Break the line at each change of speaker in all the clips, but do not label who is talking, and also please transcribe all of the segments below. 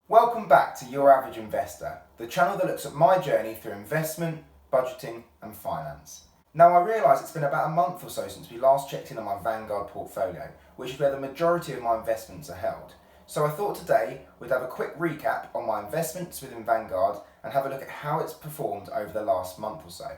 Welcome back to Your Average Investor, the channel that looks at my journey through investment, budgeting and finance. Now I realise it's been about a month or so since we last checked in on my Vanguard portfolio, which is where the majority of my investments are held. So I thought today we'd have a quick recap on my investments within Vanguard and have a look at how it's performed over the last month or so.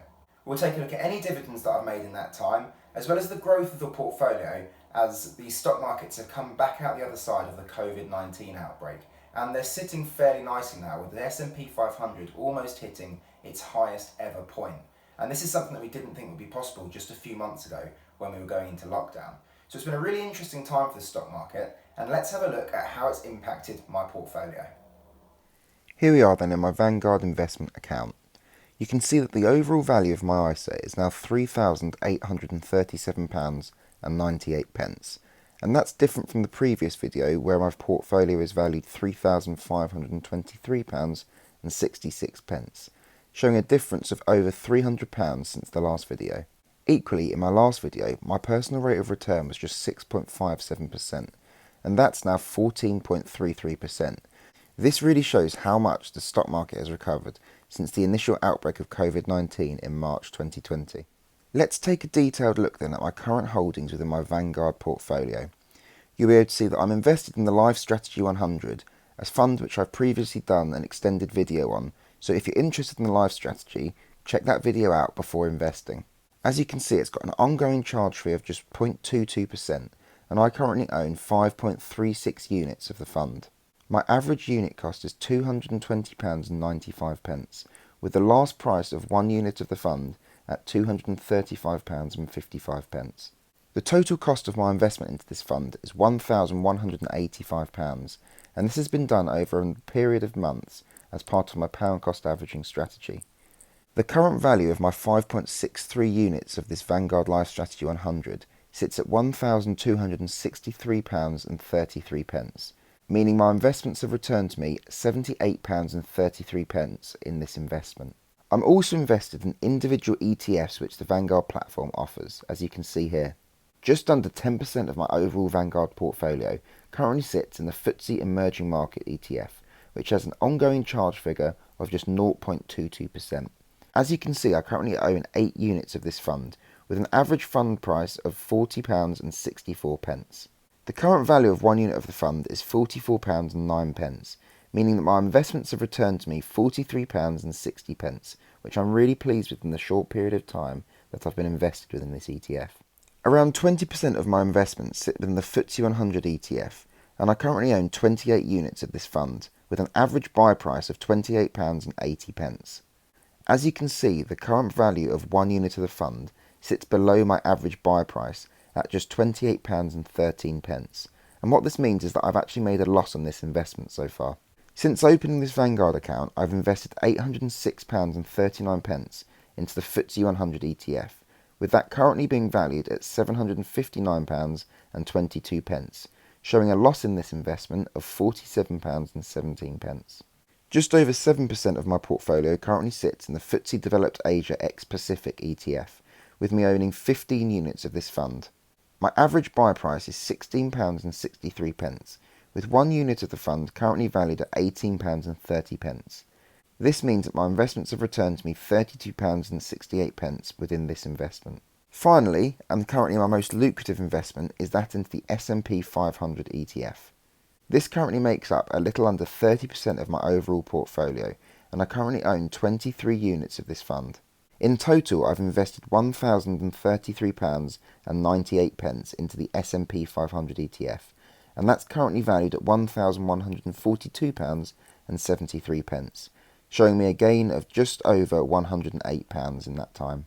We'll take a look at any dividends that I've made in that time, as well as the growth of the portfolio as the stock markets have come back out the other side of the COVID-19 outbreak. And they're sitting fairly nicely now, with the S&P 500 almost hitting its highest ever point. And this is something that we didn't think would be possible just a few months ago when we were going into lockdown. So it's been a really interesting time for the stock market, and let's have a look at how it's impacted my portfolio.
Here we are then in my Vanguard investment account. You can see that the overall value of my ISA is now £3,837.98, and that's different from the previous video where my portfolio is valued £3,523.66, showing a difference of over £300 since the last video. Equally, in my last video, my personal rate of return was just 6.57%, and that's now 14.33%. This really shows how much the stock market has recovered since the initial outbreak of COVID-19 in March 2020. Let's take a detailed look then at my current holdings within my Vanguard portfolio. You'll be able to see that I'm invested in the Life Strategy 100, a fund which I've previously done an extended video on, so if you're interested in the Life Strategy, check that video out before investing. As you can see, it's got an ongoing charge fee of just 0.22%, and I currently own 5.36 units of the fund. My average unit cost is £220.95, with the last price of one unit of the fund at £235.55. The total cost of my investment into this fund is £1,185, and this has been done over a period of months as part of my pound cost averaging strategy. The current value of my 5.63 units of this Vanguard Life Strategy 100 sits at £1,263.33, meaning my investments have returned to me £78.33 in this investment. I'm also invested in individual ETFs which the Vanguard platform offers, as you can see here. Just under 10% of my overall Vanguard portfolio currently sits in the FTSE Emerging Market ETF, which has an ongoing charge figure of just 0.22%. As you can see, I currently own 8 units of this fund, with an average fund price of £40.64. The current value of one unit of the fund is £44.09, meaning that my investments have returned to me £43.60, which I'm really pleased with in the short period of time that I've been invested within this ETF. Around 20% of my investments sit within the FTSE 100 ETF, and I currently own 28 units of this fund, with an average buy price of £28.80. As you can see, the current value of one unit of the fund sits below my average buy price at just £28.13, and what this means is that I've actually made a loss on this investment so far. Since opening this Vanguard account, I've invested £806.39 into the FTSE 100 ETF, with that currently being valued at £759.22, showing a loss in this investment of £47.17. Just over 7% of my portfolio currently sits in the FTSE Developed Asia ex-Pacific ETF, with me owning 15 units of this fund. My average buy price is £16.63, with one unit of the fund currently valued at £18.30. This means that my investments have returned to me £32.68 within this investment. Finally, and currently my most lucrative investment, is that into the S&P 500 ETF. This currently makes up a little under 30% of my overall portfolio, and I currently own 23 units of this fund. In total, I've invested £1,033.98 into the S&P 500 ETF, and that's currently valued at £1,142.73, showing me a gain of just over £108 in that time.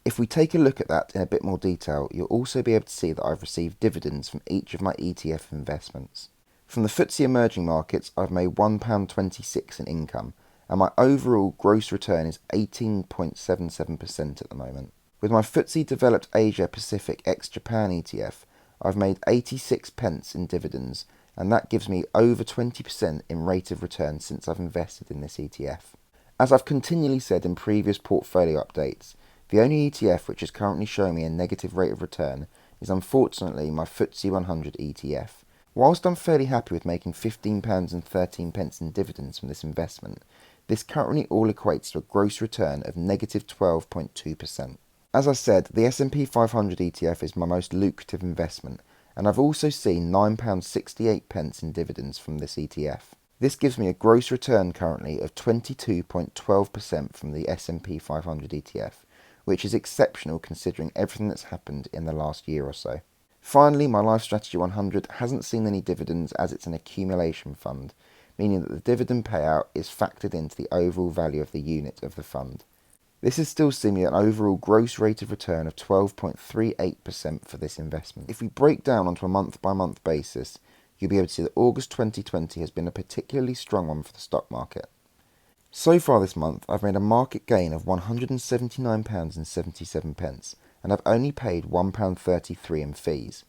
If we take a look at that in a bit more detail, you'll also be able to see that I've received dividends from each of my ETF investments. From the FTSE Emerging Markets, I've made £1.26 in income, and my overall gross return is 18.77% at the moment. With my FTSE Developed Asia Pacific ex-Japan ETF, I've made 86 pence in dividends, and that gives me over 20% in rate of return since I've invested in this ETF. As I've continually said in previous portfolio updates, the only ETF which is currently showing me a negative rate of return is unfortunately my FTSE 100 ETF, Whilst I'm fairly happy with making £15.13 in dividends from this investment, this currently all equates to a gross return of negative 12.2%. As I said, the S&P 500 ETF is my most lucrative investment, and I've also seen £9.68 in dividends from this ETF. This gives me a gross return currently of 22.12% from the S&P 500 ETF, which is exceptional considering everything that's happened in the last year or so. Finally, my Life Strategy 100 hasn't seen any dividends as it's an accumulation fund, meaning that the dividend payout is factored into the overall value of the unit of the fund. This has still seen me an overall gross rate of return of 12.38% for this investment. If we break down onto a month-by-month basis, you'll be able to see that August 2020 has been a particularly strong one for the stock market. So far this month, I've made a market gain of £179.77, and I've only paid £1.33 in fees.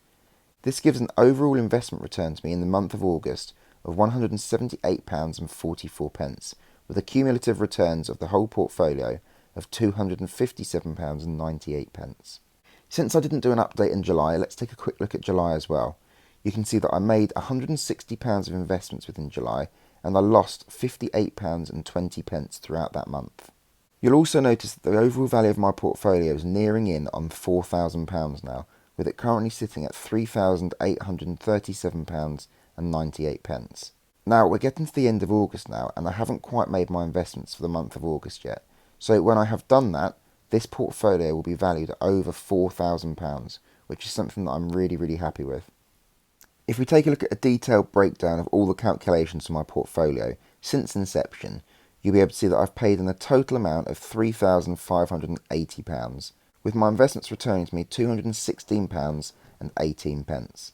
This gives an overall investment return to me in the month of August of £178.44, with a cumulative returns of the whole portfolio of £257.98. Since I didn't do an update in July, let's take a quick look at July as well. You can see that I made £160 of investments within July, and I lost £58.20 throughout that month. You'll also notice that the overall value of my portfolio is nearing in on £4,000 now, with it currently sitting at £3,837.98. Now, we're getting to the end of August now, and I haven't quite made my investments for the month of August yet. So when I have done that, this portfolio will be valued at over £4,000, which is something that I'm really happy with. If we take a look at a detailed breakdown of all the calculations for my portfolio since inception, you'll be able to see that I've paid in a total amount of £3,580, with my investments returning to me £216.18.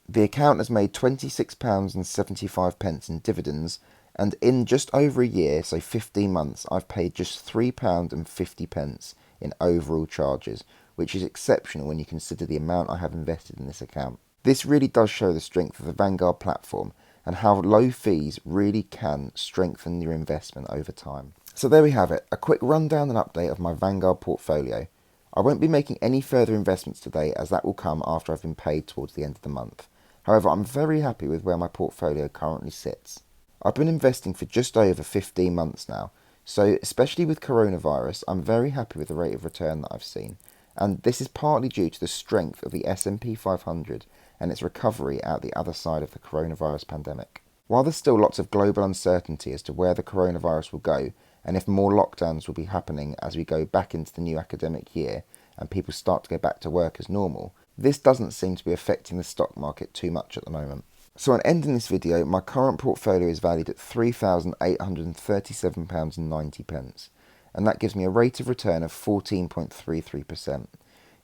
The account has made £26.75 in dividends, and in just over a year, so 15 months, I've paid just £3.50 in overall charges, which is exceptional when you consider the amount I have invested in this account. This really does show the strength of the Vanguard platform and how low fees really can strengthen your investment over time. So there we have it, a quick rundown and update of my Vanguard portfolio. I won't be making any further investments today, as that will come after I've been paid towards the end of the month. However, I'm very happy with where my portfolio currently sits. I've been investing for just over 15 months now, so especially with coronavirus, I'm very happy with the rate of return that I've seen, and this is partly due to the strength of the S&P 500 and its recovery out the other side of the coronavirus pandemic. While there's still lots of global uncertainty as to where the coronavirus will go and if more lockdowns will be happening as we go back into the new academic year and people start to go back to work as normal, this doesn't seem to be affecting the stock market too much at the moment. So on ending this video, my current portfolio is valued at £3,837.90, and that gives me a rate of return of 14.33%.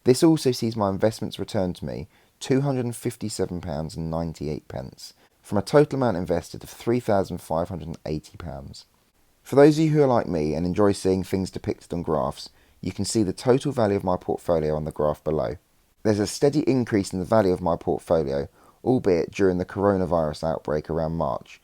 This also sees my investments return to me £257.98 from a total amount invested of £3,580. For those of you who are like me and enjoy seeing things depicted on graphs, you can see the total value of my portfolio on the graph below. There's a steady increase in the value of my portfolio, albeit during the coronavirus outbreak around March.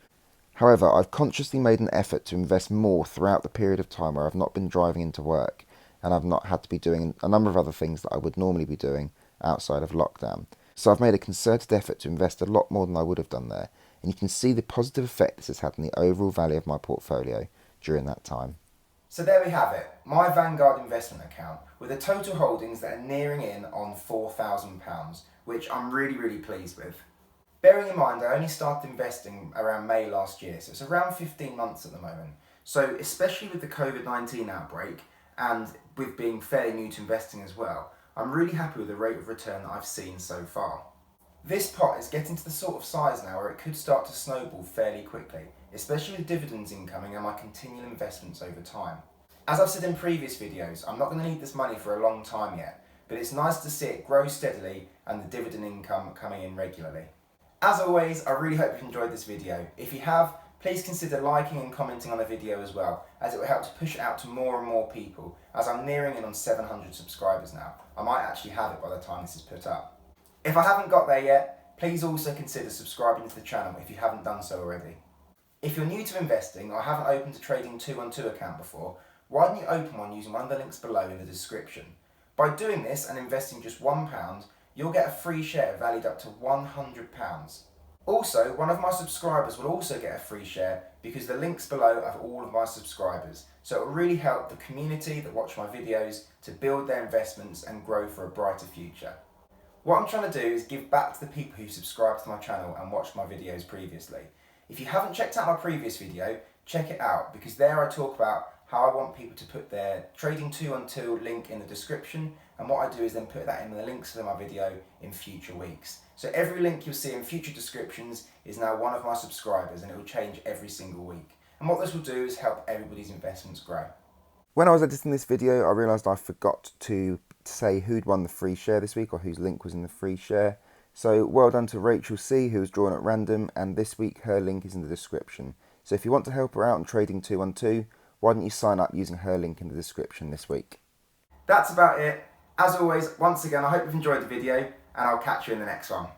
However, I've consciously made an effort to invest more throughout the period of time where I've not been driving into work, and I've not had to be doing a number of other things that I would normally be doing outside of lockdown. So I've made a concerted effort to invest a lot more than I would have done there, and you can see the positive effect this has had on the overall value of my portfolio during that time.
So there we have it, my Vanguard investment account with the total holdings that are nearing in on £4,000, which I'm really pleased with. Bearing in mind I only started investing around May last year, so it's around 15 months at the moment. So especially with the COVID-19 outbreak and with being fairly new to investing as well, I'm really happy with the rate of return that I've seen so far. This pot is getting to the sort of size now where it could start to snowball fairly quickly, especially with dividends incoming and my continual investments over time. As I've said in previous videos, I'm not going to need this money for a long time yet, but it's nice to see it grow steadily and the dividend income coming in regularly. As always, I really hope you've enjoyed this video. If you have, please consider liking and commenting on the video as well, as it will help to push it out to more and more people, as I'm nearing in on 700 subscribers now. I might actually have it by the time this is put up. If I haven't got there yet, please also consider subscribing to the channel if you haven't done so already. If you're new to investing or haven't opened a Trading 212 account before, why don't you open one using one of the links below in the description. By doing this and investing just £1, you'll get a free share valued up to £100. Also, one of my subscribers will also get a free share because the links below have all of my subscribers. So it will really help the community that watch my videos to build their investments and grow for a brighter future. What I'm trying to do is give back to the people who subscribed to my channel and watched my videos previously. If you haven't checked out my previous video, check it out because there I talk about how I want people to put their Trading 212 link in the description, and what I do is then put that in the links for my video in future weeks. So every link you'll see in future descriptions is now one of my subscribers, and it will change every single week. And what this will do is help everybody's investments grow.
When I was editing this video, I realised I forgot to say who'd won the free share this week or whose link was in the free share. So well done to Rachel C, who was drawn at random, and this week her link is in the description. So if you want to help her out on Trading 212, why don't you sign up using her link in the description this week?
That's about it. As always, once again, I hope you've enjoyed the video, and I'll catch you in the next one.